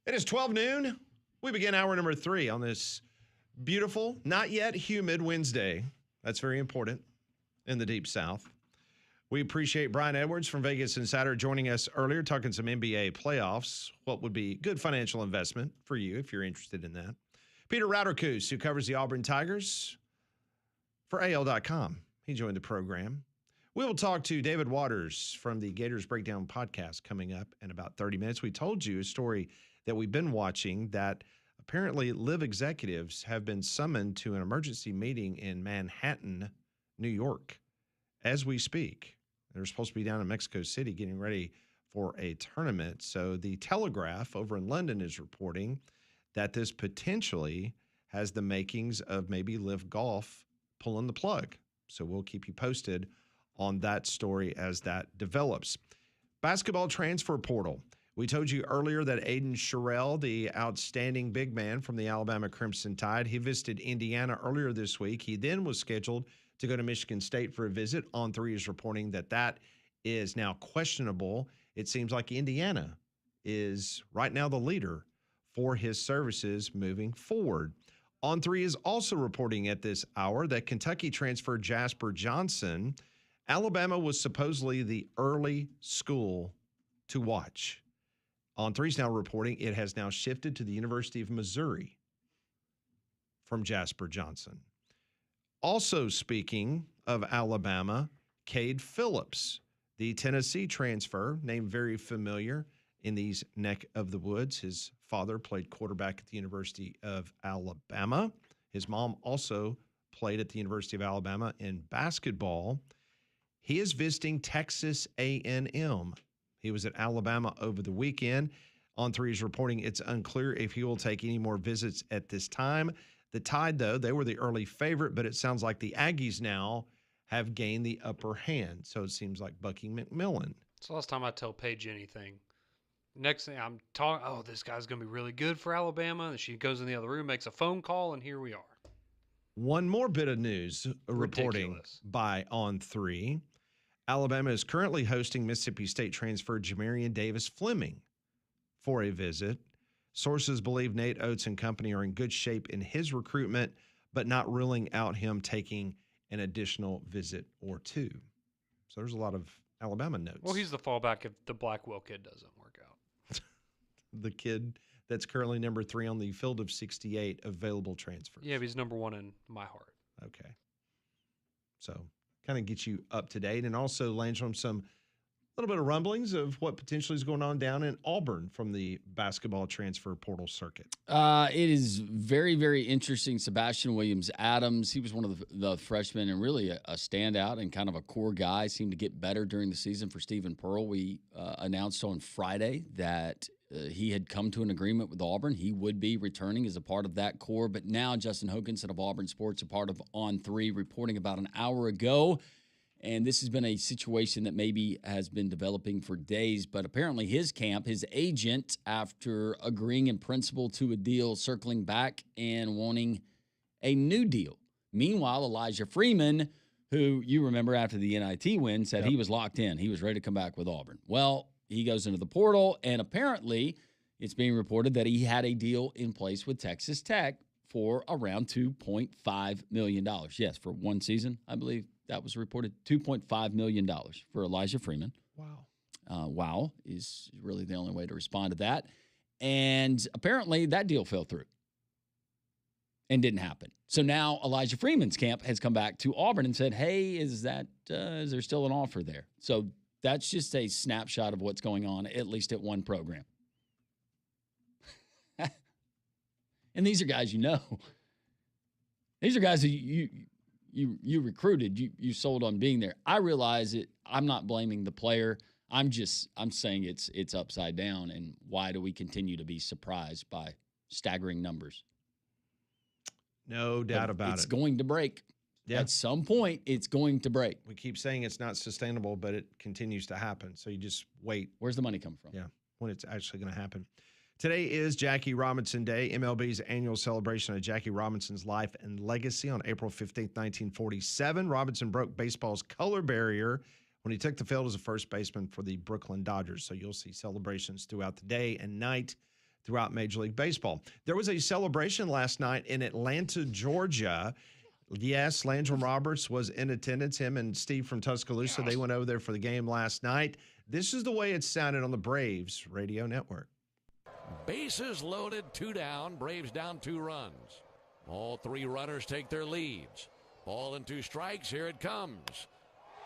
It is 12 noon. We begin hour number 3 on this beautiful, not yet humid Wednesday. That's very important in the Deep South. We appreciate Brian Edwards from Vegas Insider joining us earlier, talking some NBA playoffs, what would be good financial investment for you if you're interested in that. Peter Rauterkus, who covers the Auburn Tigers for AL.com. He joined the program. We will talk to David Waters from the Gators Breakdown podcast coming up in about 30 minutes. We told you a story that we've been watching that apparently Live executives have been summoned to an emergency meeting in Manhattan, New York, as we speak. They're supposed to be down in Mexico City getting ready for a tournament. So the Telegraph over in London is reporting that this potentially has the makings of maybe Live Golf pulling the plug. So we'll keep you posted on that story as that develops. Basketball transfer portal. We told you earlier that Aiden Sherrill, the outstanding big man from the Alabama Crimson Tide, he visited Indiana earlier this week. He then was scheduled to go to Michigan State for a visit. On3 is reporting that that is now questionable. It seems like Indiana is right now the leader for his services moving forward. On3 is also reporting at this hour that Kentucky transfer Jasper Johnson, Alabama was supposedly the early school to watch. On3 is now reporting it has now shifted to the University of Missouri from Jasper Johnson. Also speaking of Alabama, Cade Phillips, the Tennessee transfer, name very familiar in these neck of the woods. His father played quarterback at the University of Alabama. His mom also played at the University of Alabama in basketball. He is visiting Texas A&M. He was at Alabama over the weekend. On3 is reporting it's unclear if he will take any more visits at this time. The Tide, though, they were the early favorite, but it sounds like the Aggies now have gained the upper hand. So it seems like Bucky McMillan. It's the last time I tell Paige anything. Next thing I'm talking, oh, this guy's going to be really good for Alabama. And she goes in the other room, makes a phone call, and here we are. One more bit of news reporting Ridiculous. by On3. Alabama is currently hosting Mississippi State transfer Jamarian Davis Fleming for a visit. Sources believe Nate Oates and company are in good shape in his recruitment, but not ruling out him taking an additional visit or two. So there's a lot of Alabama notes. Well, he's the fallback if the Blackwell kid doesn't work out. The kid that's currently number 3 on the field of 68 available transfers. Yeah, but he's number 1 in my heart. Okay. So kind of get you up to date and also lands on some little bit of rumblings of what potentially is going on down in Auburn from the basketball transfer portal circuit. It is very, very interesting. Sebastian Williams-Adams, he was one of the freshmen and really a standout and kind of a core guy. Seemed to get better during the season for Stephen Pearl. We announced on Friday that he had come to an agreement with Auburn. He would be returning as a part of that core. But now Justin Hokanson of Auburn Sports, a part of On3, reporting about an hour ago. And this has been a situation that maybe has been developing for days, but apparently his camp, his agent, after agreeing in principle to a deal, circling back and wanting a new deal. Meanwhile, Elijah Freeman, who you remember after the NIT win, said he was locked in. He was ready to come back with Auburn. Well, he goes into the portal, and apparently it's being reported that he had a deal in place with Texas Tech for around $2.5 million. Yes, for one season, I believe. That was reported $2.5 million for Elijah Freeman. Wow. Wow is really the only way to respond to that. And apparently that deal fell through and didn't happen. So now Elijah Freeman's camp has come back to Auburn and said, hey, is there still an offer there? So that's just a snapshot of what's going on, at least at one program. And these are guys you know. These are guys who you recruited, you sold on being there. I realize it. I'm not blaming the player. I'm saying it's upside down. And why do we continue to be surprised by staggering numbers? No doubt about it. It's going to break. Yeah. At some point, it's going to break. We keep saying it's not sustainable, but it continues to happen. So you just wait. Where's the money come from? Yeah, when it's actually going to happen. Today is Jackie Robinson Day, MLB's annual celebration of Jackie Robinson's life and legacy. On April 15th, 1947, Robinson broke baseball's color barrier when he took the field as a first baseman for the Brooklyn Dodgers. So you'll see celebrations throughout the day and night throughout Major League Baseball. There was a celebration last night in Atlanta, Georgia. Yes, Landrum Roberts was in attendance. Him and Steve from Tuscaloosa, they went over there for the game last night. This is the way it sounded on the Braves radio network. Bases loaded, 2 down. Braves down 2 runs. All 3 runners take their leads. Ball and 2 strikes. Here it comes.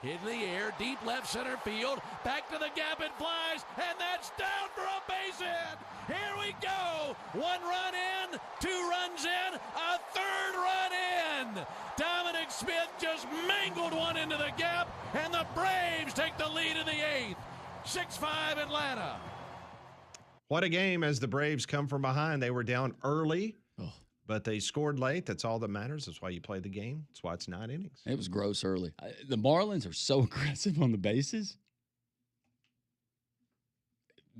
Hit in the air, deep left center field. Back to the gap, it flies, and that's down for a base hit. Here we go. 1 run in, 2 runs in, a 3rd run in. Dominic Smith just mangled one into the gap, and the Braves take the lead in the 8th. 6-5 Atlanta. What a game as the Braves come from behind. They were down early, but they scored late. That's all that matters. That's why you play the game. That's why it's 9 innings. It was gross early. The Marlins are so aggressive on the bases.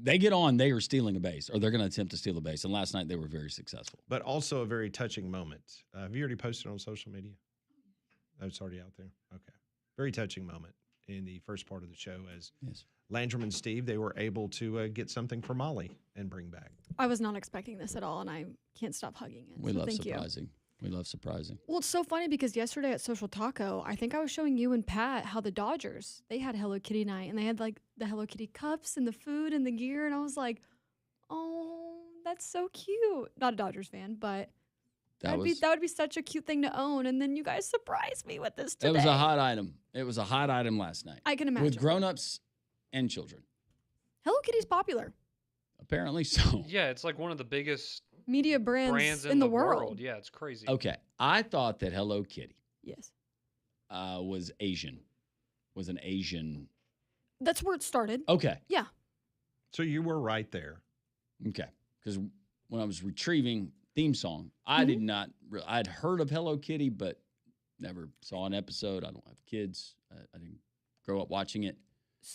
They get on, they are stealing a base, or they're going to attempt to steal a base. And last night they were very successful. But also a very touching moment. Have you already posted on social media? Oh, it's already out there? Okay. Very touching moment in the first part of the show as Landrum and Steve, they were able to get something for Molly and bring back. I was not expecting this at all, and I can't stop hugging it. We so love thank surprising. We love surprising. Well, it's so funny because yesterday at Social Taco, I think I was showing you and Pat how the Dodgers, they had Hello Kitty night, and they had like the Hello Kitty cups and the food and the gear, and I was like, oh, that's so cute. Not a Dodgers fan, but that would be such a cute thing to own. And then you guys surprised me with this today. It was a hot item. It was a hot item last night. I can imagine. With grown-ups and children. Hello Kitty's popular. Apparently so. Yeah, it's like one of the biggest media brands in the world. Yeah, it's crazy. Okay. I thought that Hello Kitty was Asian. Was an Asian. That's where it started. Okay. Yeah. So you were right there. Okay. Because when I was retrieving theme song, I did not, I'd heard of Hello Kitty, but never saw an episode. I don't have kids. I didn't grow up watching it.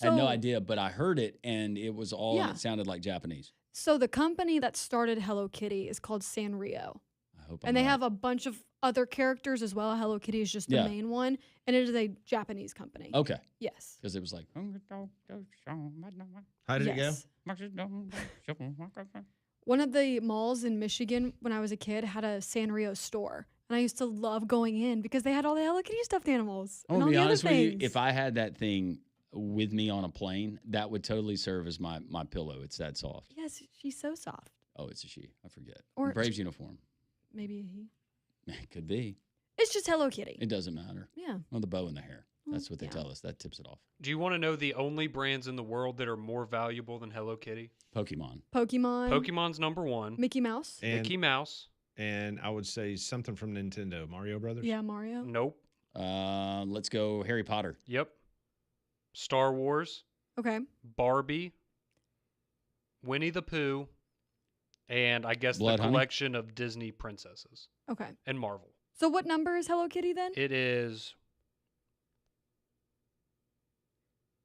I had no idea, but I heard it, and it was all, and it sounded like Japanese. So the company that started Hello Kitty is called Sanrio. I hope and they have a bunch of other characters as well. Hello Kitty is just the main one, and it is a Japanese company. Okay. Yes. Because it was like, how did it go? One of the malls in Michigan when I was a kid had a Sanrio store. And I used to love going in because they had all the Hello Kitty stuffed animals. I'm and all to be the honest other with you, things. if I had that thing with me on a plane, that would totally serve as my pillow. It's that soft. Yes, she's so soft. Oh, it's a she. I forget. Or Braves uniform. Maybe a he. It could be. It's just Hello Kitty. It doesn't matter. Yeah. Well, the bow and the hair. That's what they tell us. That tips it off. Do you want to know the only brands in the world that are more valuable than Hello Kitty? Pokemon. Pokemon's number 1. Mickey Mouse. Mickey Mouse. And I would say something from Nintendo. Mario Brothers? Yeah, Mario. Nope. Let's go Harry Potter. Yep. Star Wars. Okay. Barbie. Winnie the Pooh. And I guess Blood the Honey? collection of Disney princesses. Okay. And Marvel. So what number is Hello Kitty then? It is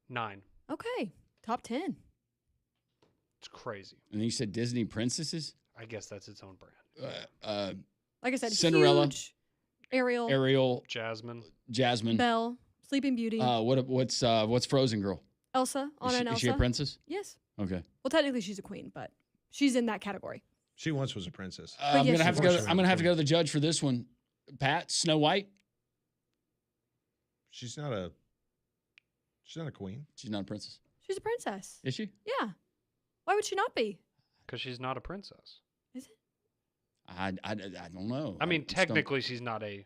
9. Okay. Top 10. It's crazy. And then you said Disney princesses? I guess that's its own brand. Like I said, Cinderella. huge. Ariel. Ariel. Jasmine. Belle. Sleeping Beauty. What's Frozen Girl? Elsa. Anna and Elsa. Is she a princess? Yes. Okay. Well, technically she's a queen, but she's in that category. She once was a princess. I'm yes, gonna have to she go. was. I'm gonna have to go to the judge for this one. Pat, Snow White. She's not a queen. She's not a princess. She's a princess. Is she? Yeah. Why would she not be? Because she's not a princess. Is it? I don't know. I mean, just don't- technically, she's not a.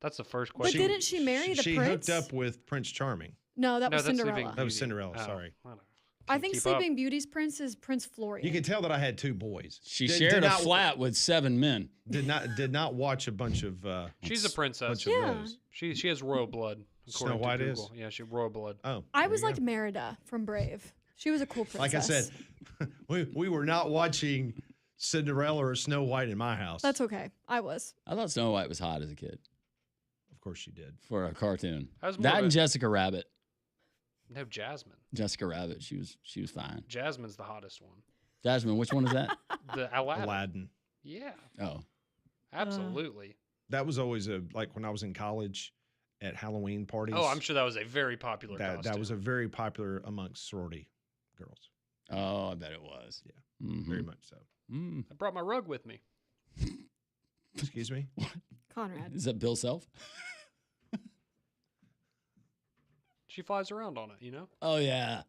That's the first But question. didn't she marry the She prince? hooked up with Prince Charming. No, that was that's Cinderella. Sleeping That was Beauty. Cinderella, Oh, sorry. I don't know. I Can't think keep Sleeping Beauty's prince is Prince Florian. You can tell that I had 2 boys. She Did- shared did a not- flat with 7 men. Did not watch a bunch of. She's a princess. bunch of Yeah. those. She has royal blood. Snow according to White Google. is? Yeah, she royal blood. Oh, I there was you like go. Merida from Brave. She was a cool princess. Like I said, we were not watching Cinderella or Snow White in my house. That's okay. I was. I thought Snow White was hot as a kid Of course she did. for a cartoon. I was more That of and a- Jessica Rabbit. No, Jasmine. Jessica Rabbit. She was fine. Jasmine's the hottest one. Jasmine, which one is that? The Aladdin. Aladdin. Yeah, Oh, absolutely. That was always like when I was in college at Halloween parties. Oh, I'm sure that was a very popular that costume. was a very popular amongst sorority girls. oh, I bet it was. Yeah. Very much so. I brought my rug with me. Excuse me? Conrad. Is that Bill Self? She flies around on it, you know? Oh, yeah.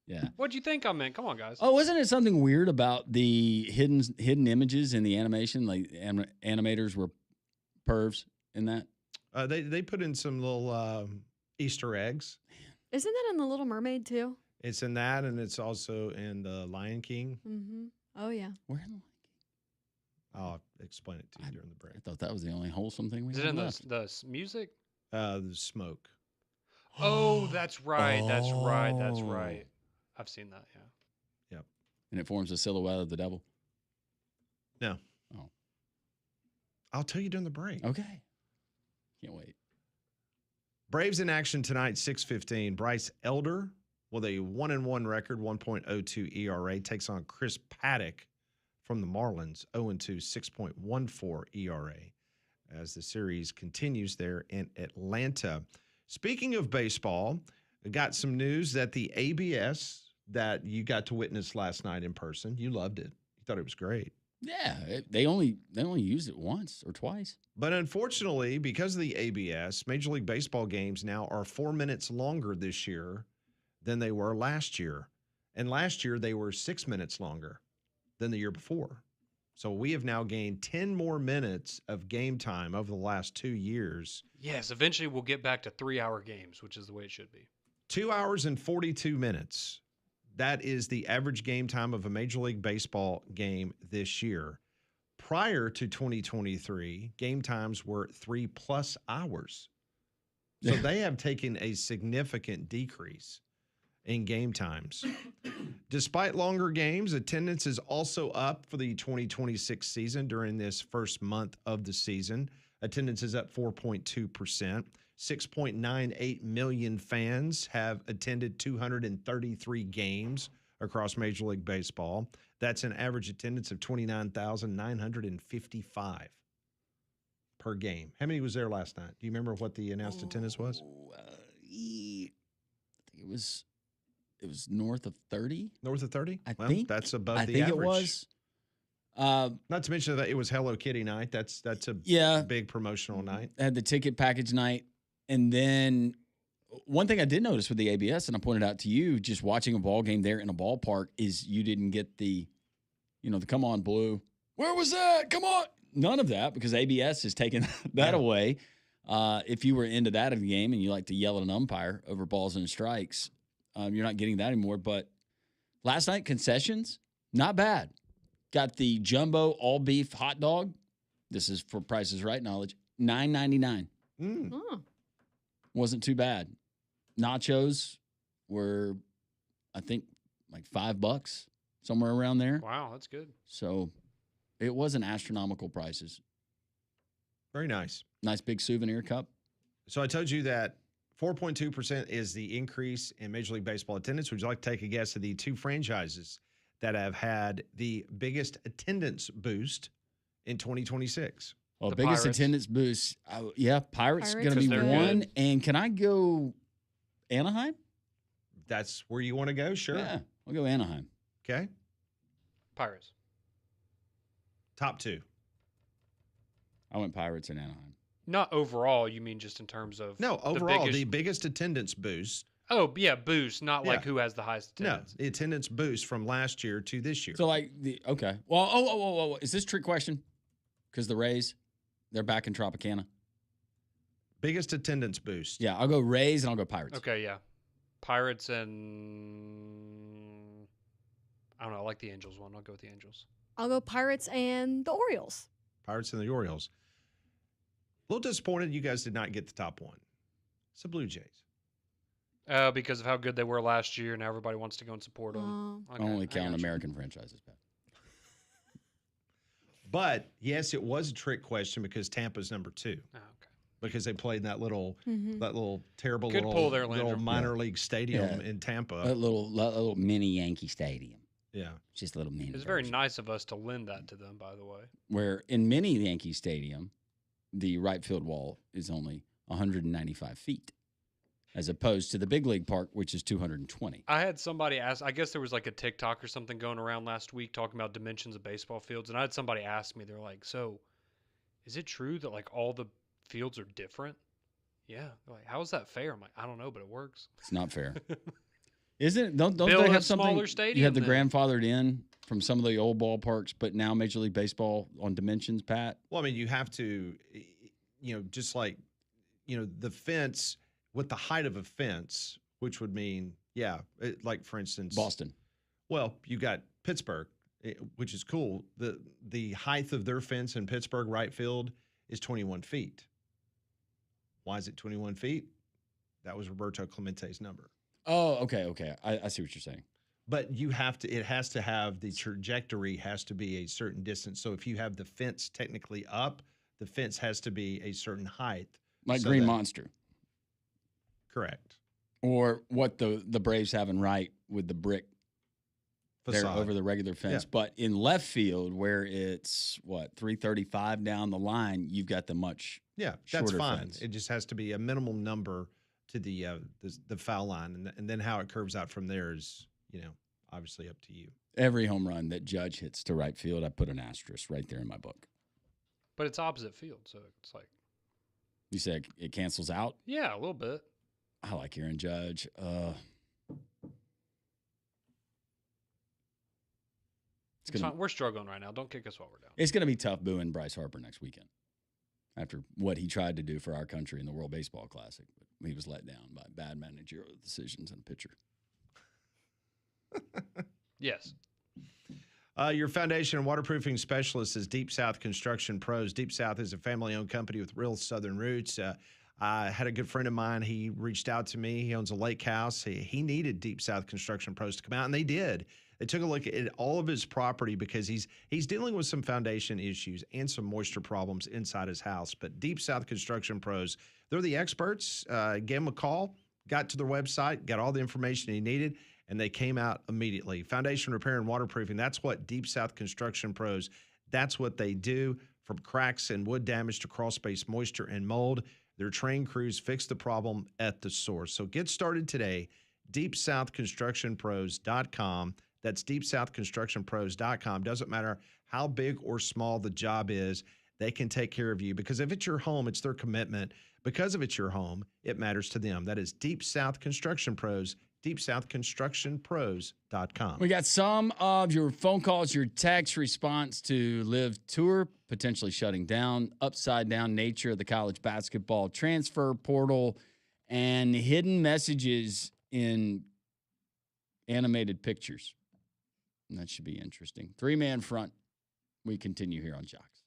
Yeah. What'd you think I meant? Come on, guys. Oh, wasn't it something weird about the hidden images in the animation? Like animators were pervs in that? They put in some little Easter eggs. Isn't that in The Little Mermaid too? It's in that, and it's also in the Lion King. Mm-hmm. Oh yeah. Where in the I'll explain it to you during the break. I thought that was the only wholesome thing we Is it had in left. the music? The smoke. Oh, that's right. That's right. That's right. I've seen that, yeah. And it forms a silhouette of the devil? No. Oh. I'll tell you during the break. Okay. Can't wait. Braves in action tonight, 6:15. Bryce Elder with a 1-1 record, 1.02 ERA, takes on Chris Paddock from the Marlins, 0-2, 6.14 ERA, as the series continues there in Atlanta. Speaking of baseball, I got some news that the ABS that you got to witness last night in person, you loved it. You thought it was great. Yeah, they only used it once or twice. But unfortunately, because of the ABS, Major League Baseball games now are 4 minutes longer this year than they were last year. And last year, they were 6 minutes longer than the year before. So we have now gained 10 more minutes of game time over the last 2 years. Yes, eventually we'll get back to 3-hour games, which is the way it should be. 2 hours and 42 minutes. That is the average game time of a Major League Baseball game this year. Prior to 2023, game times were 3+ hours. So they have taken a significant decrease in game times. Despite longer games, attendance is also up for the 2026 season during this first month of the season. Attendance is up 4.2%. 6.98 million fans have attended 233 games across Major League Baseball. That's an average attendance of 29,955 per game. How many was there last night? Do you remember what the announced attendance was? I think it was north of 30. North of 30? I Well, think that's above I the think average. it was. Not to mention that it was Hello Kitty night. That's a big promotional night. Had the ticket package night. And then one thing I did notice with the ABS, and I pointed out to you, just watching a ball game there in a ballpark, is you didn't get the come on blue. Where was that? Come on. None of that, because ABS has taken that away. If you were into that of the game and you like to yell at an umpire over balls and strikes, you're not getting that anymore. But last night, concessions, not bad. Got the jumbo all beef hot dog. This is for Price is Right knowledge. $9.99. Oh. Wasn't too bad. Nachos were, I think, like $5, somewhere around there. Wow, that's good. So it wasn't astronomical prices. Very nice. Nice big souvenir cup. So I told you that 4.2% is the increase in Major League Baseball attendance. Would you like to take a guess at the two franchises that have had the biggest attendance boost in 2026? Well, The biggest Pirates. attendance boost. Pirates going to Because be they're one. good. And can I go Anaheim? That's where you want to go? Sure. Yeah, I'll go Anaheim. Okay. Pirates. Top two. I went Pirates in Anaheim. Not overall, you mean just in terms of No, overall, the biggest- biggest attendance boost. Oh, yeah, boost, not like Yeah. who has the highest No, attendance. the attendance boost from last year to this year. So, okay. Well, is this a trick question? Because the Rays, they're back in Tropicana. Biggest attendance boost. Yeah, I'll go Rays and I'll go Pirates. Okay, yeah. Pirates and I don't know, I like the Angels one. I'll go with the Angels. I'll go Pirates and the Orioles. Pirates and the Orioles. A little disappointed you guys did not get the top one. It's the Blue Jays. Because of how good they were last year, and everybody wants to go and support them. I only count American franchises, Pat. But yes, it was a trick question because Tampa's number 2. Oh, okay. Because they played in that little Mm-hmm. terrible Good pull there, little Landry. minor league stadium Yeah. in Tampa. That little mini Yankee Stadium. Yeah. Just a little mini. It's very version. nice of us to lend that to them, by the way. Where in mini Yankee Stadium, the right field wall is only 195 feet. as opposed to the big league park, which is 220. I had somebody ask, I guess there was like a TikTok or something going around last week talking about dimensions of baseball fields. And I had somebody ask me, they're like, so is it true that like all the fields are different? Yeah. They're like, how is that fair? I'm like, I don't know, but it works. It's not fair. Isn't it? Don't Build they a have something? smaller You stadium have the then. grandfathered in from some of the old ballparks, but now Major League Baseball on dimensions, Pat? Well, I mean, you have to, just like, the fence with the height of a fence, which would mean, like for instance, Boston. Well, you got Pittsburgh, which is cool. The height of their fence in Pittsburgh right field is 21 feet. Why is it 21 feet? That was Roberto Clemente's number. Oh, okay. I see what you're saying. But it has to have the trajectory has to be a certain distance. So if you have the fence technically up, the fence has to be a certain height. Like so Green that- Monster. Correct. Or what the Braves have in right with the brick there Facade. over the regular fence. Yeah. But in left field, where it's, 335 down the line, you've got the much Yeah, that's shorter fine. fence. It just has to be a minimum number to the foul line, and then how it curves out from there is, obviously up to you. Every home run that Judge hits to right field, I put an asterisk right there in my book. But it's opposite field. So it's like, You said it cancels out? yeah, a little bit. I like Aaron Judge. It's fine. We're struggling right now. Don't kick us while we're down. It's going to be tough booing Bryce Harper next weekend after what he tried to do for our country in the World Baseball Classic. But he was let down by bad managerial decisions and pitcher. Yes. Your foundation and waterproofing specialist is Deep South Construction Pros. Deep South is a family-owned company with real Southern roots. I had a good friend of mine. He reached out to me. He owns a lake house. He needed Deep South Construction Pros to come out, and they did. They took a look at all of his property because he's dealing with some foundation issues and some moisture problems inside his house. But Deep South Construction Pros, they're the experts. Gave him a call, got to their website, got all the information he needed, and they came out immediately. Foundation repair and waterproofing, that's what Deep South Construction Pros, that's what they do. From cracks and wood damage to crawl space, moisture, and mold, their trained crews fix the problem at the source. So get started today, deepsouthconstructionpros.com. That's deepsouthconstructionpros.com. Doesn't matter how big or small the job is, they can take care of you. Because if it's your home, it's their commitment. Because if it's your home, it matters to them. That is Deep South Construction Pros, deepsouthconstructionpros.com. We got some of your phone calls, your text response to Live Tour, potentially shutting down, upside down nature of the college basketball transfer portal, and hidden messages in animated pictures. And that should be interesting. Three-man front. We continue here on Jocks.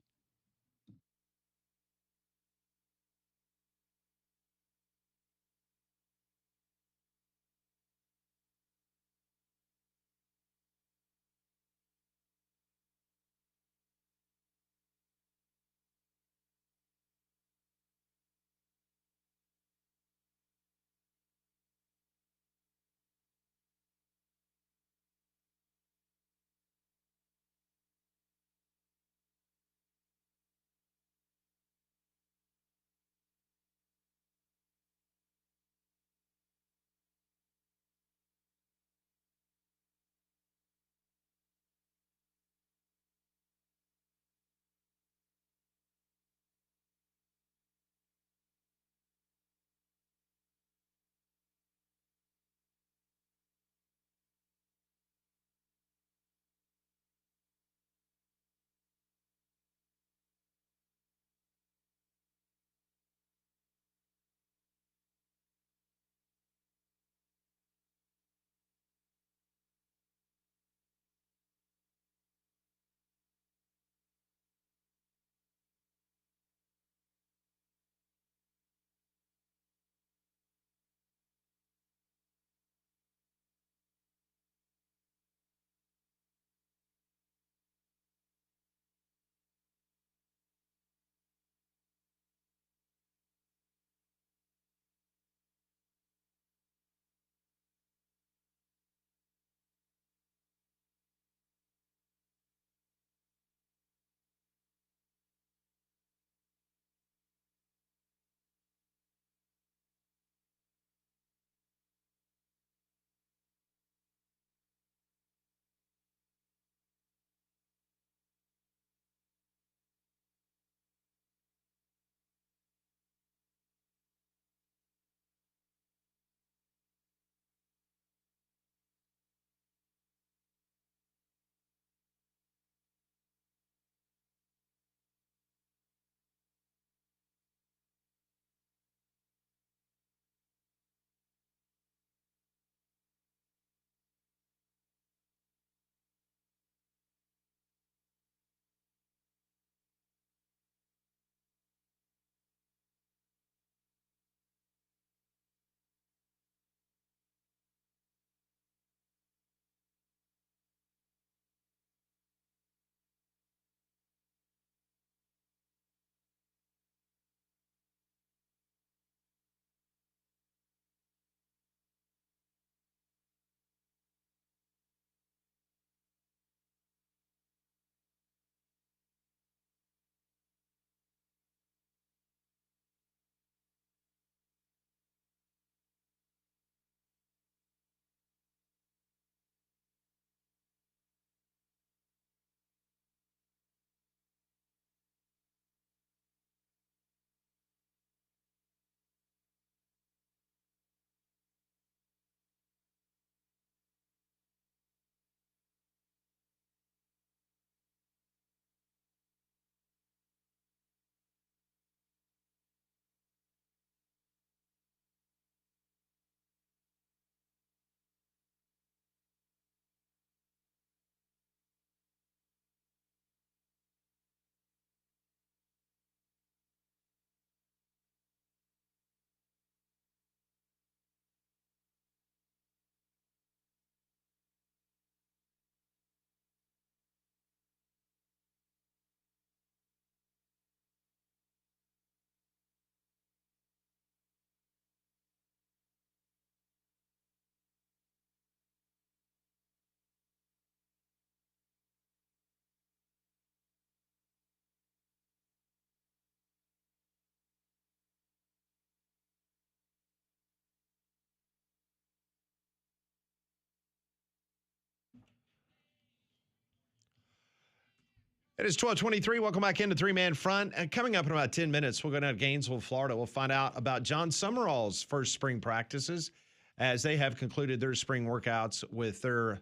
It is 12:23. Welcome back into Three-Man Front. And coming up in about 10 minutes, we'll go down to Gainesville, Florida. We'll find out about John Summerall's first spring practices as they have concluded their spring workouts with their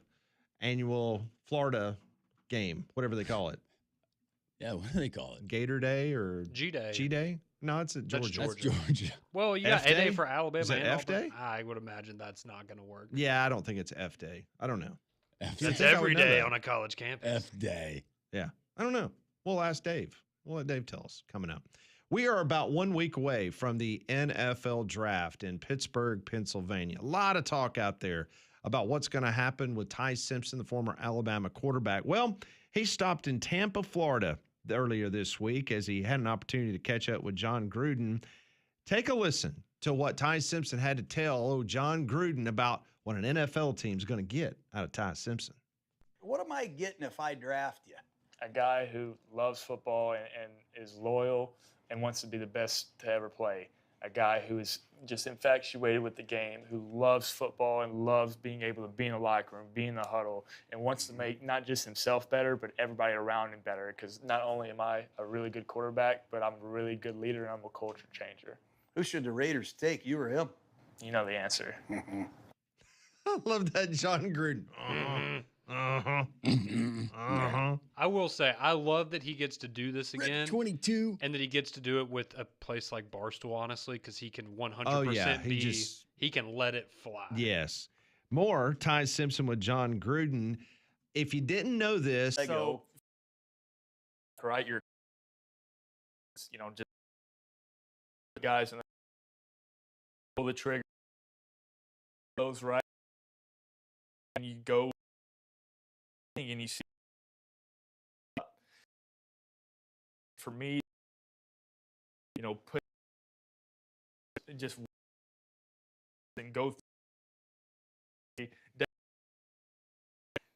annual Florida game, whatever they call it. Yeah, what do they call it? Gator Day or G-Day. G-Day? No, it's at That's Georgia. That's Georgia. Well, you got F-Day? A-Day for Alabama. Is that and F-Day? Auburn. I would imagine that's not going to work. Yeah, I don't think it's F Day. I don't know. F That's think I would every know day that. on a college campus. F day. Yeah, I don't know. We'll ask Dave. We'll let Dave tell us coming up. We are about 1 week away from the NFL draft in Pittsburgh, Pennsylvania. A lot of talk out there about what's going to happen with Ty Simpson, the former Alabama quarterback. Well, he stopped in Tampa, Florida earlier this week as he had an opportunity to catch up with Jon Gruden. Take a listen to what Ty Simpson had to tell Jon Gruden about what an NFL team's going to get out of Ty Simpson. What am I getting if I draft you? A guy who loves football and is loyal and wants to be the best to ever play. A guy who is just infatuated with the game, who loves football and loves being able to be in the locker room, be in the huddle, and wants to make not just himself better, but everybody around him better. Because not only am I a really good quarterback, but I'm a really good leader and I'm a culture changer. Who should the Raiders take, you or him? You know the answer. I love that Jon Gruden. I will say, I love that he gets to do this again. 22. And that he gets to do it with a place like Barstool, honestly, because he can 100% Oh, yeah, he can let it fly. Yes. More Ty Simpson with Jon Gruden. If you didn't know this, So, right, you're, just guys and pull the trigger, goes right, and you go and you see. For me, put just and go through,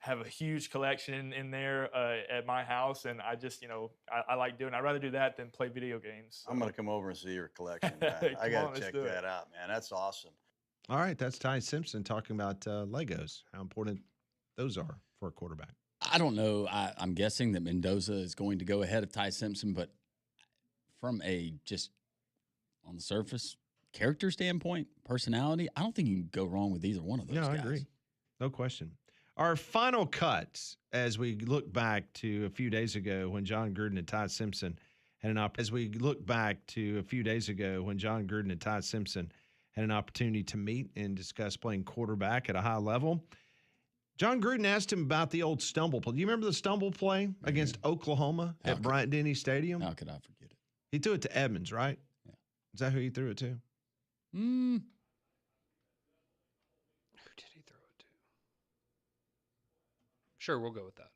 have a huge collection in there at my house, and I just I like doing. I'd rather do that than play video games. I'm going to come over and see your collection. Man. I Come got on, to let's check do it. that out, man. That's awesome. all right, that's Ty Simpson talking about Legos, how important those are for a quarterback. I don't know. I'm guessing that Mendoza is going to go ahead of Ty Simpson, but from a just on the surface character standpoint, personality, I don't think you can go wrong with either one of those No, guys. I agree. No question. Our final cut as we look back to a few days ago when Jon Gruden and Ty Simpson had an opportunity to meet and discuss playing quarterback at a high level. Jon Gruden asked him about the old stumble play. Do you remember the stumble play against Oklahoma at Bryant-Denny Stadium? How could I forget it? He threw it to Edmonds, right? Yeah. Is that who he threw it to? Who did he throw it to? Sure, we'll go with that.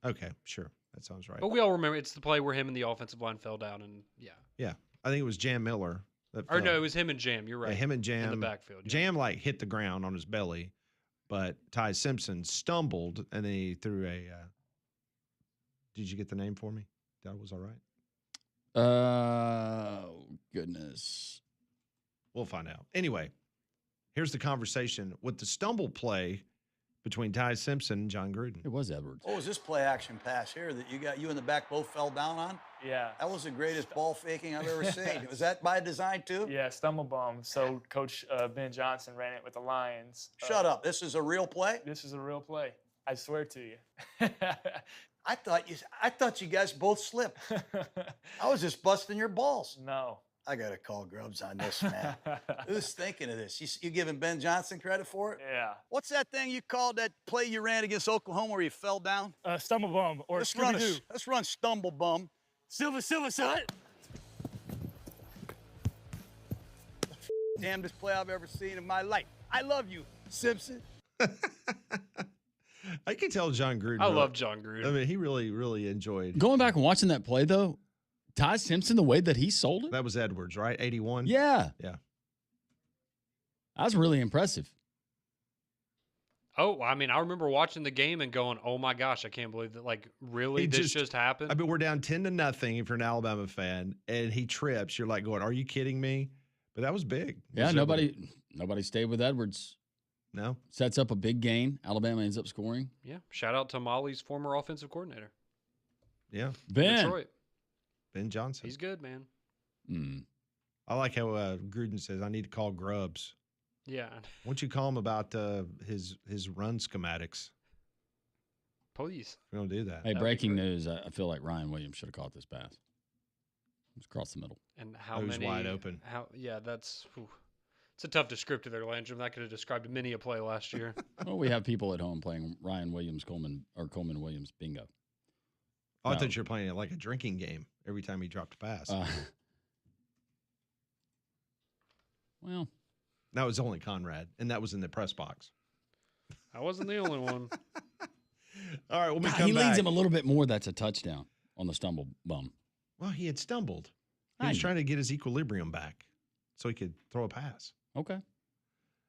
Okay, sure. That sounds right. But we all remember it's the play where him and the offensive line fell down, and Yeah. I think it was Jam Miller. Or no, it was him and Jam. You're right. Yeah, him and Jam. in the backfield. Yeah. Jam hit the ground on his belly, but Ty Simpson stumbled and then he threw a. Did you get the name for me? That was all right. Goodness. We'll find out. Anyway, here's the conversation with the stumble play between Ty Simpson and Jon Gruden. It was Edwards. What was this play action pass here that you in the back both fell down on? Yeah. That was the greatest ball faking I've ever seen. Was that by design too? Yeah, stumble bump. So Coach Ben Johnson ran it with the Lions. Shut up. This is a real play? This is a real play. I swear to you. I thought you guys both slipped. I was just busting your balls. No. I got to call Grubbs on this, man. Who's thinking of this? You giving Ben Johnson credit for it? Yeah. What's that thing you called that play you ran against Oklahoma where you fell down? Stumble bum or Let's Scooby-Doo. run stumble bum. Silver, son. Damnedest play I've ever seen in my life. I love you, Simpson. I can tell Jon Gruden. I love Jon Gruden. I mean, he really, really enjoyed. Going back and watching that play, though, Ty Simpson, the way that he sold it. That was Edwards, right? 81? Yeah. Yeah. That was really impressive. Oh, I mean, I remember watching the game and going, "Oh my gosh, I can't believe that! Like, really, He this just happened." I mean, we're down 10-0 if you're an Alabama fan, and he trips. You're like going, "Are you kidding me?" But that was big. Yeah, nobody stayed with Edwards. No. Sets up a big gain. Alabama ends up scoring. Yeah. Shout out to Molly's former offensive coordinator. Yeah, Ben. Detroit. Ben Johnson. He's good, man. Mm. I like how Gruden says, I need to call Grubbs. Yeah. Why don't you call him about his run schematics? Please. We don't do that. Hey, That'd be breaking great. news. I feel like Ryan Williams should have caught this pass. It's across the middle. And how It was many wide open. That's it's a tough descriptor there, Landrum. That could have described many a play last year. Well, we have people at home playing Ryan Williams, Coleman Williams bingo. Oh, I No. thought you were playing it like a drinking game every time he dropped a pass. Well, that was only Conrad, and that was in the press box. I wasn't the only one. All right, when we God, come he back. leads him a little bit more. That's a touchdown on the stumble bum. Well, he had stumbled. He I was know. trying to get his equilibrium back so he could throw a pass. Okay.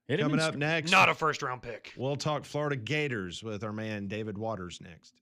Hit him Coming in up next, Not a first round pick. we'll talk Florida Gators with our man David Waters next.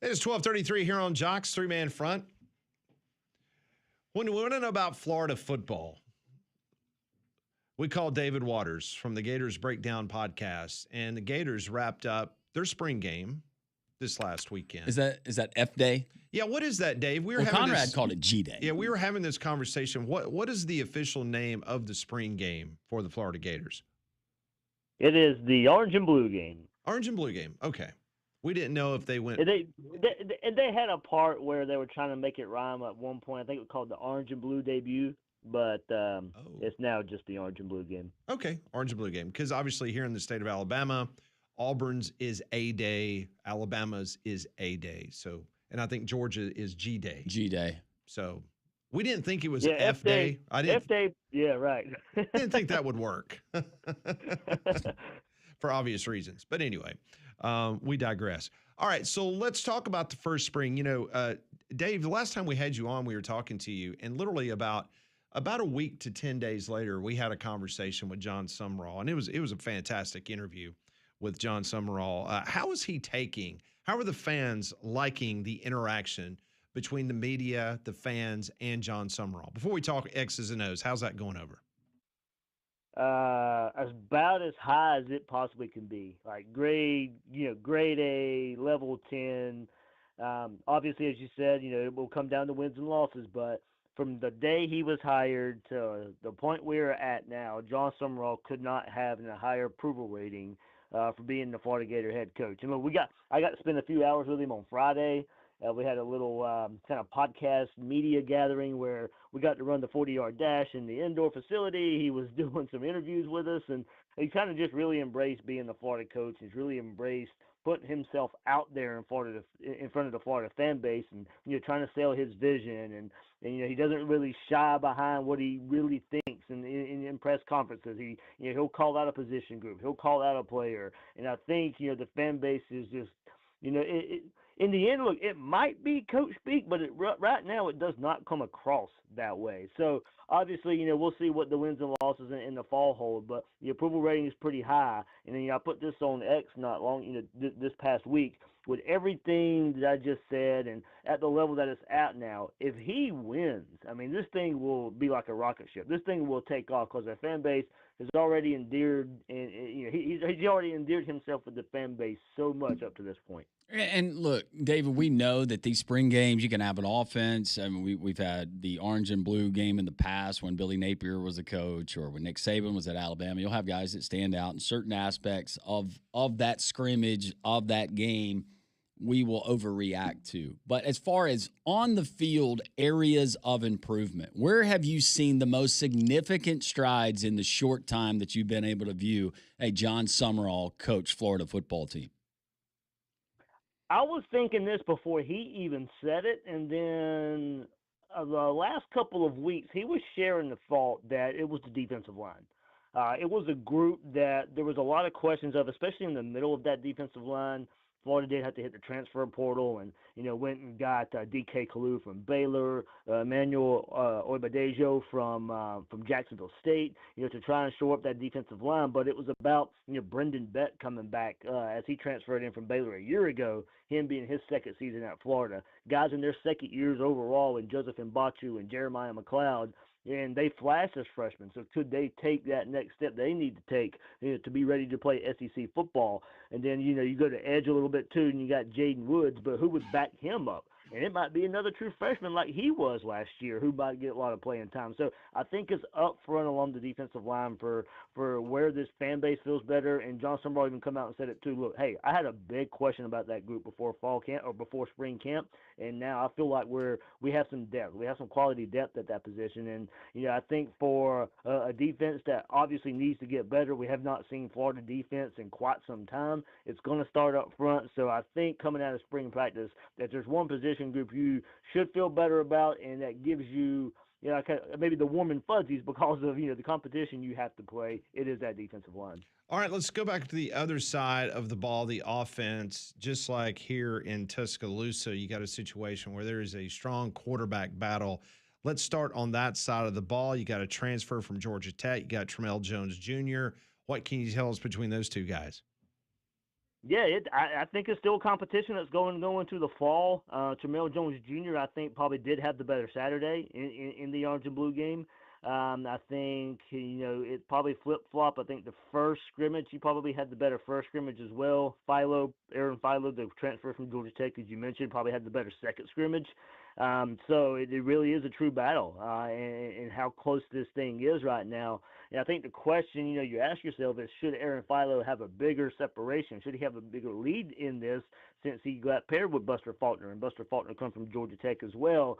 It is 12:33 here on Jocks, three-man front. When we want to know about Florida football, we call David Waters from the Gators Breakdown podcast, and the Gators wrapped up their spring game this last weekend. Is that F Day? Yeah, what is that, Dave? Conrad called it G Day. Yeah, we were having this conversation. What is the official name of the spring game for the Florida Gators? It is the Orange and Blue game. Orange and Blue game. Okay. We didn't know if they went. And they had a part where they were trying to make it rhyme at one point. I think it was called the Orange and Blue debut, but it's now just the Orange and Blue game. Okay, Orange and Blue game. Because obviously here in the state of Alabama, Auburn's is A day, Alabama's is A day. So, and I think Georgia is G day. G Day. So we didn't think it was F day. F day. Yeah, right. Didn't think that would work for obvious reasons. But anyway. We digress. All right, so let's talk about the first spring. You know, Dave, the last time we had you on, we were talking to you, and literally about a week to 10 days later, we had a conversation with Jon Sumrall, and it was a fantastic interview with Jon Sumrall. How is he taking? How are the fans liking the interaction between the media, the fans, and Jon Sumrall? Before we talk X's and O's, how's that going over? About as high as it possibly can be. Like grade A, level 10. Obviously, as you said, it will come down to wins and losses. But from the day he was hired to the point we're at now, Jon Sumrall could not have a higher approval rating for being the Florida Gator head coach. I mean, I got to spend a few hours with him on Friday. We had a little kind of podcast media gathering where we got to run the 40-yard dash in the indoor facility. He was doing some interviews with us, and he kind of just really embraced being the Florida coach. He's really embraced putting himself out there in front of the Florida fan base, and trying to sell his vision. And he doesn't really shy behind what he really thinks. And in press conferences, he'll call out a position group, he'll call out a player, and I think the fan base is just in the end, look, it might be coach speak, but right now it does not come across that way. So obviously, we'll see what the wins and losses in the fall hold, but the approval rating is pretty high. And then I put this on X not long, this past week with everything that I just said, and at the level that it's at now. If he wins, I mean, this thing will be like a rocket ship. This thing will take off because the fan base has already endeared, and he's already endeared himself with the fan base so much up to this point. And look, David, we know that these spring games, you can have an offense. I mean, we've had the orange and blue game in the past when Billy Napier was a coach or when Nick Saban was at Alabama. You'll have guys that stand out in certain aspects of that scrimmage, of that game, we will overreact to. But as far as on the field areas of improvement, where have you seen the most significant strides in the short time that you've been able to view a Jon Sumrall coach Florida football team? I was thinking this before he even said it, and then the last couple of weeks he was sharing the thought that it was the defensive line. It was a group that there was a lot of questions of, especially in the middle of that defensive line. Florida did have to hit the transfer portal and, went and got DK Kalu from Baylor, Emmanuel Oibadejo from Jacksonville State, to try and shore up that defensive line. But it was about, Brendan Beck coming back as he transferred in from Baylor a year ago, him being his second season at Florida. Guys in their second years overall, and Joseph Mbachu and Jeremiah McLeod, and they flashed as freshmen. So could they take that next step they need to take to be ready to play SEC football? And then, you go to edge a little bit too, and you got Jaden Woods, but who would back him up? And it might be another true freshman like he was last year who might get a lot of playing time. So I think it's up front along the defensive line for where this fan base feels better. And Jon Sumrall even come out and said it too. Look, hey, I had a big question about that group before fall camp or before spring camp, and now I feel like we have some depth. We have some quality depth at that position. And, I think for a defense that obviously needs to get better, we have not seen Florida defense in quite some time. It's going to start up front. So I think coming out of spring practice that there's one position group you should feel better about, and that gives you, maybe the warm and fuzzies because of, the competition you have to play. It is that defensive line. All right, let's go back to the other side of the ball, the offense. Just like here in Tuscaloosa, you got a situation where there is a strong quarterback battle. Let's start on that side of the ball. You got a transfer from Georgia Tech. You got Tramel Jones Jr. What can you tell us between those two guys? Yeah, I think it's still a competition that's going to the fall. Tramel Jones Jr. I think probably did have the better Saturday in the orange and blue game. I think it probably flip flop. I think the first scrimmage he probably had the better first scrimmage as well. Aaron Philo, the transfer from Georgia Tech, as you mentioned, probably had the better second scrimmage. So it really is a true battle, and how close this thing is right now. And I think the question, you ask yourself is, should Aaron Philo have a bigger separation? Should he have a bigger lead in this since he got paired with Buster Faulkner, and Buster Faulkner comes from Georgia Tech as well?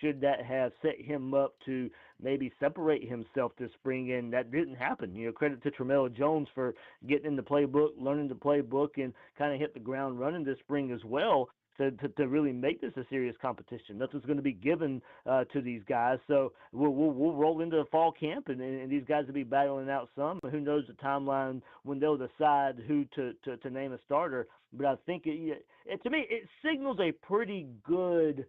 Should that have set him up to maybe separate himself this spring? And that didn't happen. Credit to Tramel Jones for getting in the playbook, learning the playbook, and kind of hit the ground running this spring as well. To really make this a serious competition. Nothing's going to be given to these guys. So we'll roll into the fall camp, and these guys will be battling out some. Who knows the timeline when they'll decide who to name a starter. But I think, to me, it signals a pretty good,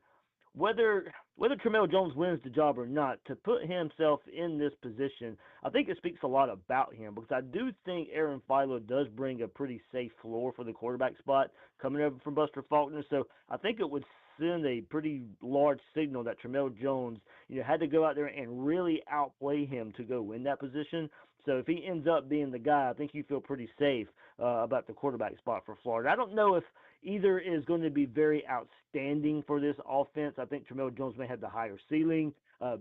whether Tramel Jones wins the job or not, to put himself in this position, I think it speaks a lot about him, because I do think Aaron Philo does bring a pretty safe floor for the quarterback spot coming over from Buster Faulkner. So I think it would send a pretty large signal that Tramel Jones, had to go out there and really outplay him to go win that position. So if he ends up being the guy, I think you feel pretty safe about the quarterback spot for Florida. I don't know if either is going to be very outstanding for this offense. I think Tramel Jones may have the higher ceiling.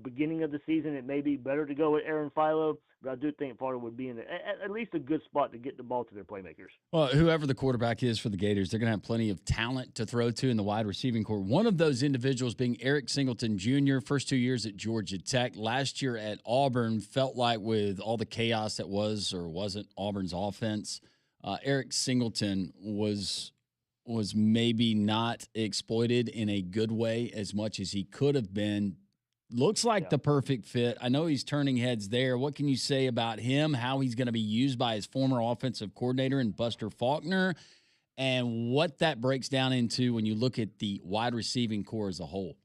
Beginning of the season, it may be better to go with Aaron Philo, but I do think Florida would be in at least a good spot to get the ball to their playmakers. Well, whoever the quarterback is for the Gators, they're going to have plenty of talent to throw to in the wide receiving corps. One of those individuals being Eric Singleton Jr., first 2 years at Georgia Tech. Last year at Auburn, felt like with all the chaos that was or wasn't Auburn's offense, Eric Singleton was maybe not exploited in a good way as much as he could have been. Looks like the perfect fit. I know he's turning heads there. What can you say about him, how he's going to be used by his former offensive coordinator and Buster Faulkner, and what that breaks down into when you look at the wide receiving core as a whole?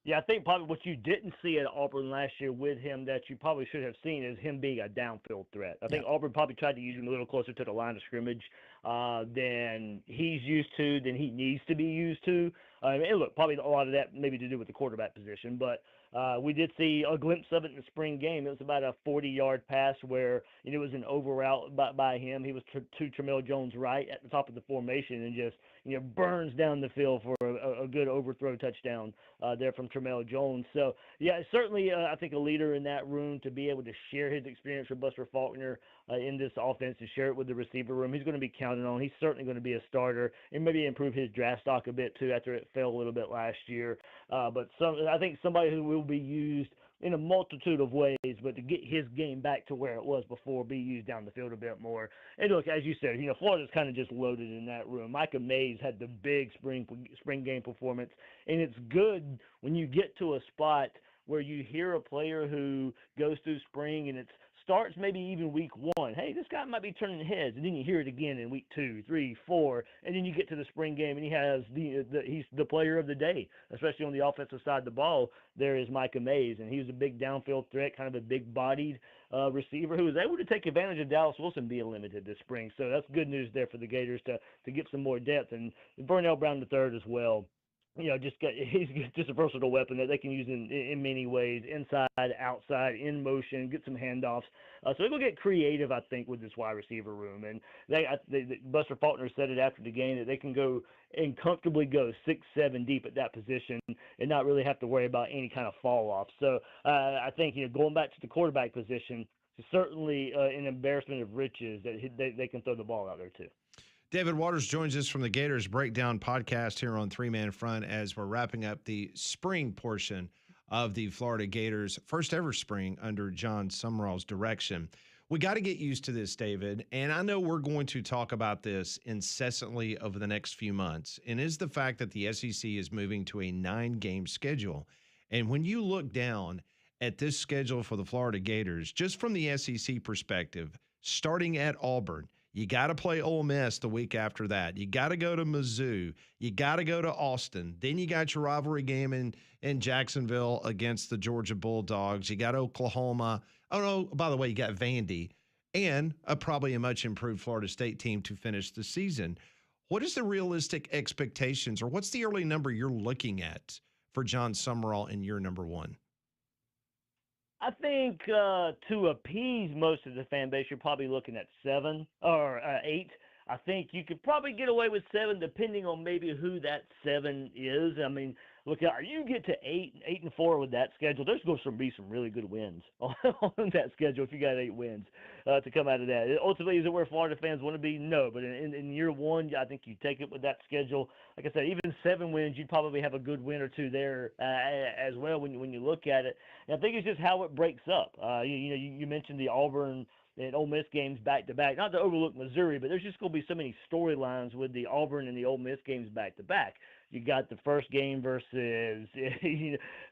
Yeah, I think probably what you didn't see at Auburn last year with him that you probably should have seen is him being a downfield threat. I think Auburn probably tried to use him a little closer to the line of scrimmage than he's used to, than he needs to be used to. And look, probably a lot of that maybe to do with the quarterback position, but we did see a glimpse of it in the spring game. It was about a 40-yard pass where it was an over route by him. He was to Tramel Jones right at the top of the formation and just burns down the field for a good overthrow touchdown there from Tramel Jones. So, yeah, certainly I think a leader in that room to be able to share his experience with Buster Faulkner in this offense, to share it with the receiver room. He's going to be counted on. He's certainly going to be a starter and maybe improve his draft stock a bit too after it fell a little bit last year. But I think somebody who will be used in a multitude of ways, but to get his game back to where it was before, be used down the field a bit more. And look, as you said, Florida's kind of just loaded in that room. Micah Mays had the big spring game performance, and it's good when you get to a spot where you hear a player who goes through spring and it starts maybe even week 1. Hey, this guy might be turning heads, and then you hear it again in week 2, 3, 4, and then you get to the spring game and he's the player of the day, especially on the offensive side of the ball. There is Micah Mays, and he was a big downfield threat, kind of a big-bodied receiver who was able to take advantage of Dallas Wilson being limited this spring. So that's good news there for the Gators to get some more depth, and Vernell Brown III as well. He's just a versatile weapon that they can use in many ways, inside, outside, in motion, get some handoffs. So they're going to get creative, I think, with this wide receiver room. And Buster Faulkner said it after the game that they can go and comfortably go 6-7 deep at that position and not really have to worry about any kind of fall off. So I think going back to the quarterback position, it's certainly an embarrassment of riches that they can throw the ball out there too. David Waters joins us from the Gators Breakdown podcast here on Three Man Front as we're wrapping up the spring portion of the Florida Gators' first ever spring under John Sumrall's direction. We got to get used to this, David, and I know we're going to talk about this incessantly over the next few months, and is the fact that the SEC is moving to a 9-game schedule. And when you look down at this schedule for the Florida Gators, just from the SEC perspective, starting at Auburn, you got to play Ole Miss the week after that. You got to go to Mizzou. You got to go to Austin. Then you got your rivalry game in Jacksonville against the Georgia Bulldogs. You got Oklahoma. Oh, no, by the way, you got Vandy. and probably a much improved Florida State team to finish the season. What is the realistic expectations, or what's the early number you're looking at for Jon Sumrall in year number one? I think to appease most of the fan base, you're probably looking at 7 or 8. I think you could probably get away with 7, depending on maybe who that 7 is. I mean, look, you get to 8-4 with that schedule. There's going to be some really good wins on that schedule if you got 8 wins to come out of that. Ultimately, is it where Florida fans want to be? No, but in year one, I think you take it with that schedule. Like I said, even 7 wins, you'd probably have a good win or 2 there as well when you look at it. And I think it's just how it breaks up. You mentioned the Auburn and Ole Miss games back-to-back. Not to overlook Missouri, but there's just going to be so many storylines with the Auburn and the Ole Miss games back-to-back. You got the first game versus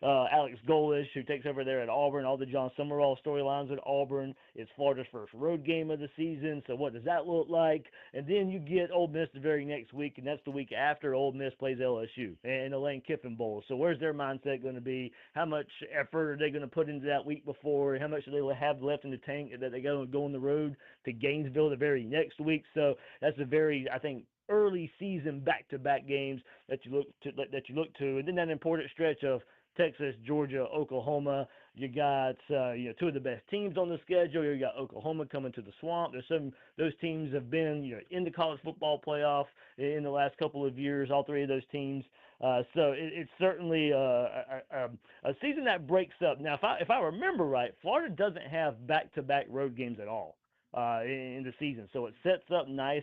Alex Golish, who takes over there at Auburn. All the Jon Sumrall storylines at Auburn. It's Florida's first road game of the season, so what does that look like? And then you get Ole Miss the very next week, and that's the week after Ole Miss plays LSU in the Lane Kiffin Bowl. So where's their mindset going to be? How much effort are they going to put into that week before? How much do they have left in the tank that they go on the road to Gainesville the very next week? So that's a very, I think, early season back-to-back games that you look to, and then that important stretch of Texas, Georgia, Oklahoma. You got 2 of the best teams on the schedule. You got Oklahoma coming to the Swamp. Those teams have been in the college football playoff in the last couple of years. All 3 of those teams. So it's certainly a season that breaks up. Now, if I remember right, Florida doesn't have back-to-back road games at all in the season, so it sets up nice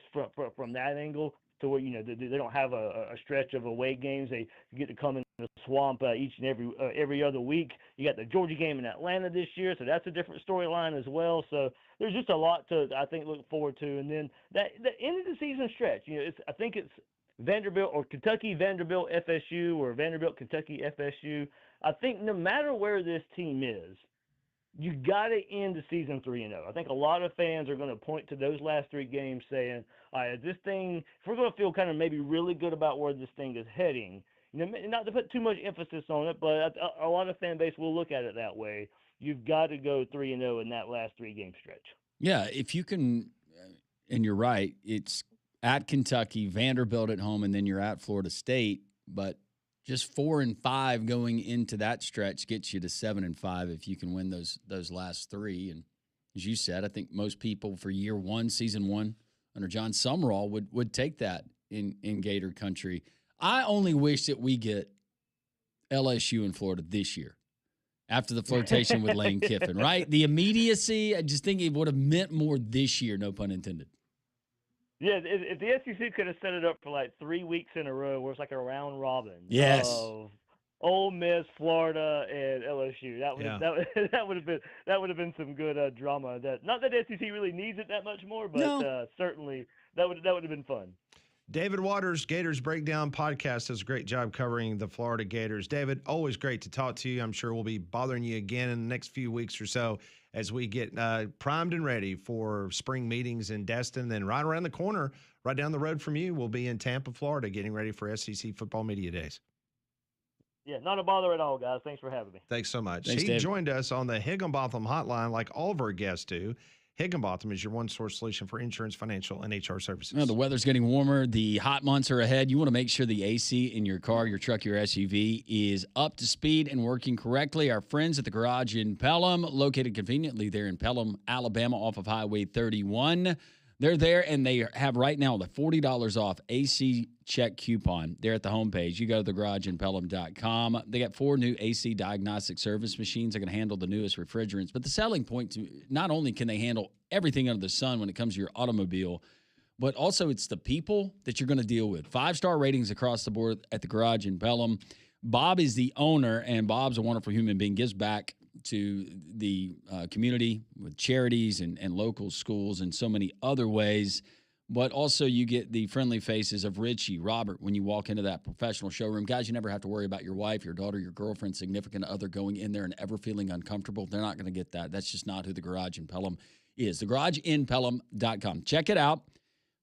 from that angle to where they don't have a stretch of away games. They get to come in the Swamp each and every other week. You got the Georgia game in Atlanta this year, so that's a different storyline as well. So there's just a lot to, I think, look forward to. And then the end of the season stretch, I think it's Vanderbilt or Kentucky, Vanderbilt, FSU, or Vanderbilt, Kentucky, FSU. I think no matter where this team is, you got to end the season 3-0. I think a lot of fans are going to point to those last 3 games saying, all right, this thing, if we're going to feel kind of maybe really good about where this thing is heading, not to put too much emphasis on it, but a lot of fan base will look at it that way. You've got to go 3-0 in that last 3-game stretch. Yeah, if you can, and you're right, it's at Kentucky, Vanderbilt at home, and then you're at Florida State, but just 4-5 going into that stretch gets you to 7-5 if you can win those last 3. And as you said, I think most people for year one, season one, under Jon Sumrall would take that in Gator country. I only wish that we get LSU in Florida this year after the flirtation with Lane Kiffin, right? The immediacy, I just think it would have meant more this year, no pun intended. Yeah, if the SEC could have set it up for like 3 weeks in a row where it's like a round robin of Ole Miss, Florida, and LSU, that would have been some good drama. Not that SEC really needs it that much more, but certainly that would have been fun. David Waters, Gators Breakdown Podcast, does a great job covering the Florida Gators. David, always great to talk to you. I'm sure we'll be bothering you again in the next few weeks or so as we get primed and ready for spring meetings in Destin. Then right around the corner, right down the road from you, we'll be in Tampa, Florida, getting ready for SEC Football Media Days. Yeah, not a bother at all, guys. Thanks for having me. Thanks so much. Thanks, he David. joined us on the Higginbotham Hotline like all of our guests do. Higginbotham is your one-source solution for insurance, financial, and HR services. The weather's getting warmer. The hot months are ahead. You want to make sure the AC in your car, your truck, your SUV is up to speed and working correctly. Our friends at the Garage in Pelham, located conveniently there in Pelham, Alabama, off of Highway 31. They're there, and they have right now the $40 off AC check coupon there at the homepage. You go to thegarageinpelham.com. They got 4 new AC diagnostic service machines that can handle the newest refrigerants. But the selling point, to not only can they handle everything under the sun when it comes to your automobile, but also it's the people that you're going to deal with. 5-star ratings across the board at the Garage in Pelham. Bob is the owner, and Bob's a wonderful human being, gives back to the community with charities and local schools and so many other ways. But also you get the friendly faces of Richie, Robert, when you walk into that professional showroom. Guys, you never have to worry about your wife, your daughter, your girlfriend, significant other going in there and ever feeling uncomfortable. They're not going to get that. That's just not who the Garage in Pelham is. TheGarageInPelham.com. Check it out.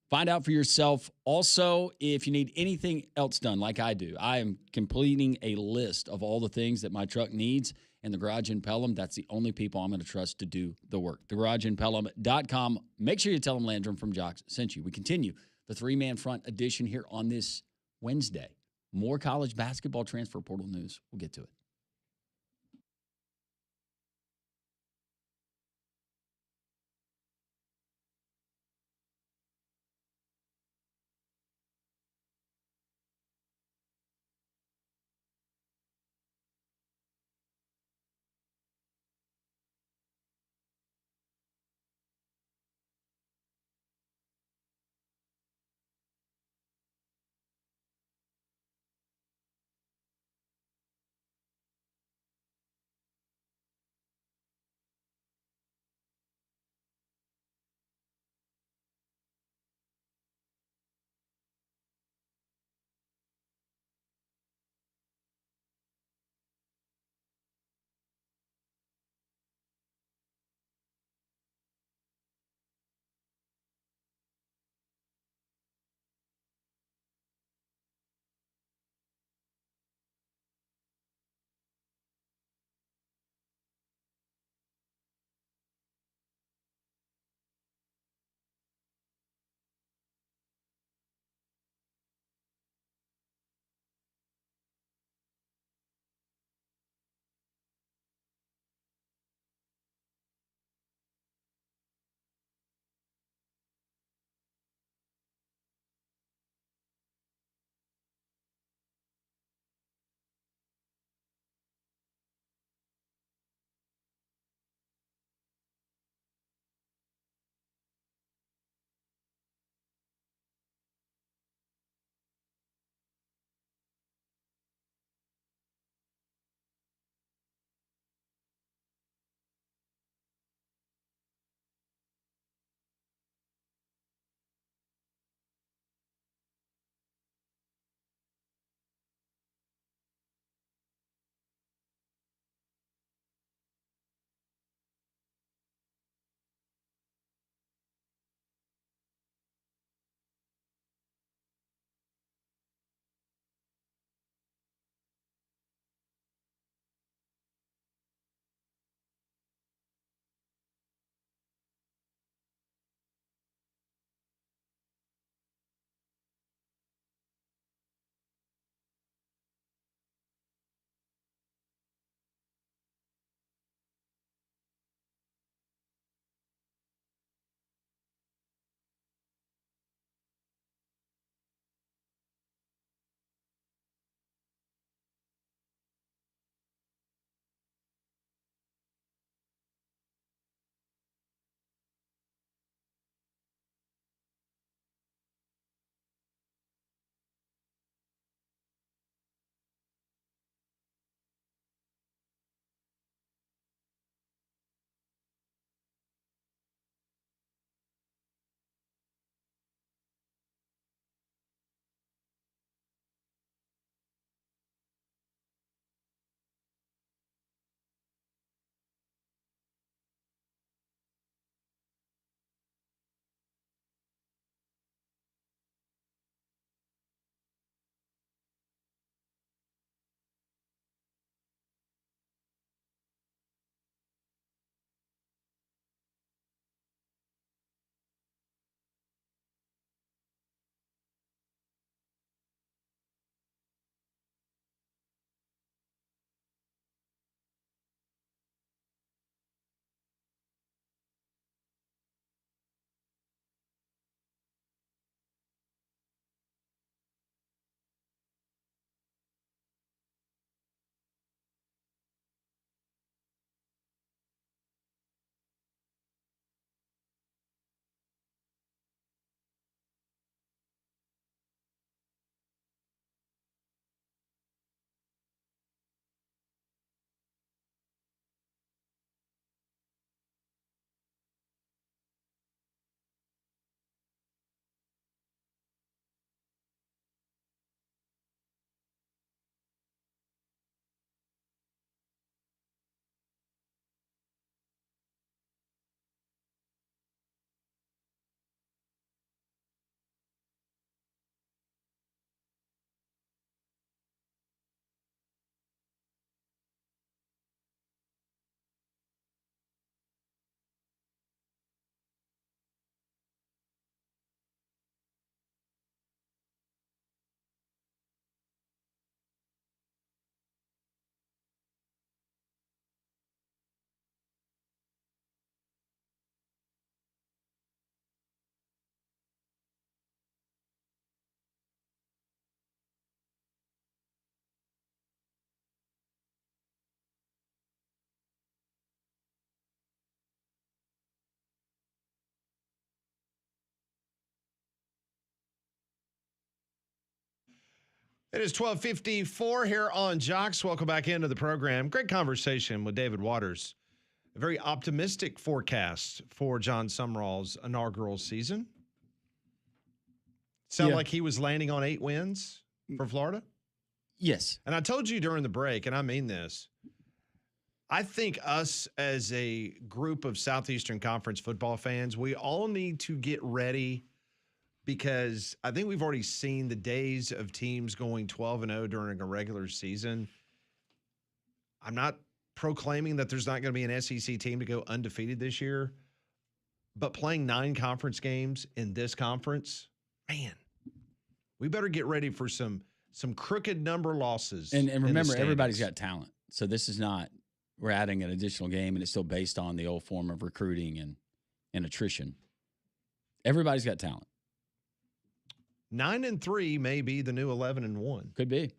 Find out for yourself. Also, if you need anything else done like I do, I am completing a list of all the things that my truck needs, And the Garage in Pelham, that's the only people I'm going to trust to do the work. TheGarageInPelham.com. Make sure you tell them Landrum from Jocks sent you. We continue the three-man front edition here on this Wednesday. More college basketball transfer portal news. We'll get to it. It is 12:54 here on Jocks. Welcome back into the program. Great conversation with David Waters. A very optimistic forecast for John Sumrall's inaugural season. Sound like he was landing on 8 wins for Florida? Yes. And I told you during the break, and I mean this, I think us as a group of Southeastern Conference football fans, we all need to get ready because I think we've already seen the days of teams going 12-0 during a regular season. I'm not proclaiming that there's not going to be an SEC team to go undefeated this year, but playing 9 conference games in this conference, man, we better get ready for some crooked number losses. And remember, everybody's got talent. So this is not, we're adding an additional game, and it's still based on the old form of recruiting and attrition. Everybody's got talent. 9-3 may be the new 11-1. Could be.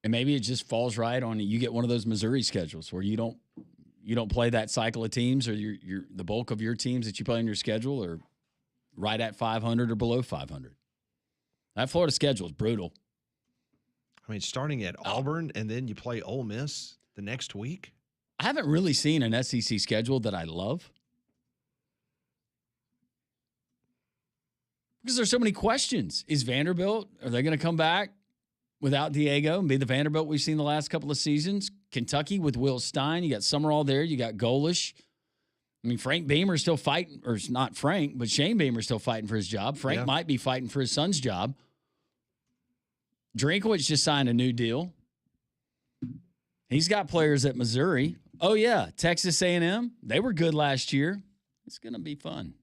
And maybe it just falls right on you get one of those Missouri schedules where you don't play that cycle of teams, or the bulk of your teams that you play in your schedule are right at 500 or below 500. That Florida schedule is brutal. I mean, starting at Auburn and then you play Ole Miss the next week. I haven't really seen an SEC schedule that I love because there's so many questions. Is Vanderbilt, are they going to come back without Diego and be the Vanderbilt we've seen the last couple of seasons? Kentucky with Will Stein. You got Summerall there. You got Golish. I mean, Frank Beamer's still fighting, or it's not Frank, but Shane Beamer's still fighting for his job. Frank might be fighting for his son's job. Drinkwitz just signed a new deal. He's got players at Missouri. Oh, yeah, Texas A&M. They were good last year. It's going to be fun.